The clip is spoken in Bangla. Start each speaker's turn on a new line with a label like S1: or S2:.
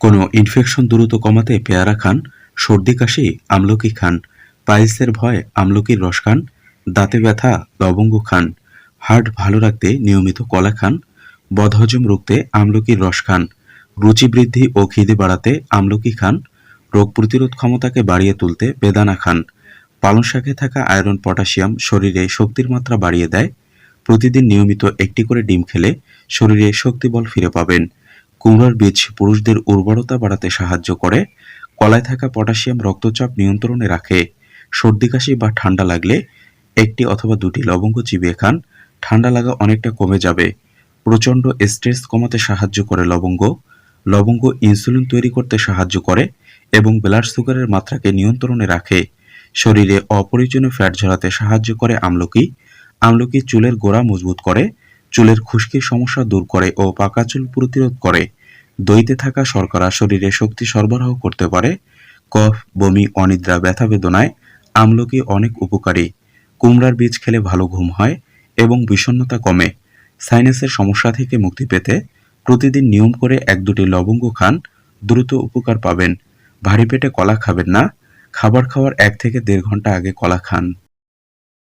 S1: কোনো ইনফেকশন দ্রুত কমাতে পেয়ারা খান, সর্দি কাশি আমলকি খান, পাইলসের ভয় আমলকির রস খান, দাঁতে ব্যথা লবঙ্গ খান, হার্ট ভালো রাখতে নিয়মিত কলা খান, বদহজম রুখতে আমলকির রস খান, রুচি বৃদ্ধি ও খিদে বাড়াতে আমলকি খান, রোগ প্রতিরোধ ক্ষমতাকে বাড়িয়ে তুলতে বেদানা খান। পালং শাকে থাকা আয়রন পটাশিয়াম শরীরে শক্তির মাত্রা বাড়িয়ে দেয়। প্রতিদিন নিয়মিত একটি করে ডিম খেলে শরীরে শক্তিবল ফিরে পাবেন। কুমড়ার বীজ পুরুষদের উর্বরতা বাড়াতে সাহায্য করে। কলায় থাকা পটাশিয়াম রক্তচাপ নিয়ন্ত্রণে রাখে। সর্দি কাশি বা ঠান্ডা লাগলে একটি অথবা দুটি লবঙ্গ চিবিয়ে খান, ঠান্ডা লাগা অনেকটা কমে যাবে। প্রচণ্ড স্ট্রেস কমাতে সাহায্য করে লবঙ্গ। লবঙ্গ ইনসুলিন তৈরি করতে সাহায্য করে এবং ব্লাড সুগারের মাত্রাকে নিয়ন্ত্রণে রাখে। শরীরে অপ্রয়োজনীয় ফ্যাট ঝরাতে সাহায্য করে আমলকি। আমলকি চুলের গোড়া মজবুত করে, চুলের খুশকির সমস্যা দূর করে ও পাকা চুল প্রতিরোধ করে। দইতে থাকা শর্করা শরীরে শক্তি সরবরাহ করতে পারে। কফ, বমি, অনিদ্রা, ব্যথা বেদনায় আমলকি অনেক উপকারী। কুমড়ার বীজ খেলে ভালো ঘুম হয় এবং বিষণ্ণতা কমে। সাইনাসের সমস্যা থেকে মুক্তি পেতে প্রতিদিন নিয়ম করে ১-২টি লবঙ্গ খান, দ্রুত উপকার পাবেন। ভারী পেটে কলা খাবেন না, খাবার খাওয়ার ১ থেকে ১.৫ ঘন্টা আগে কলা খান।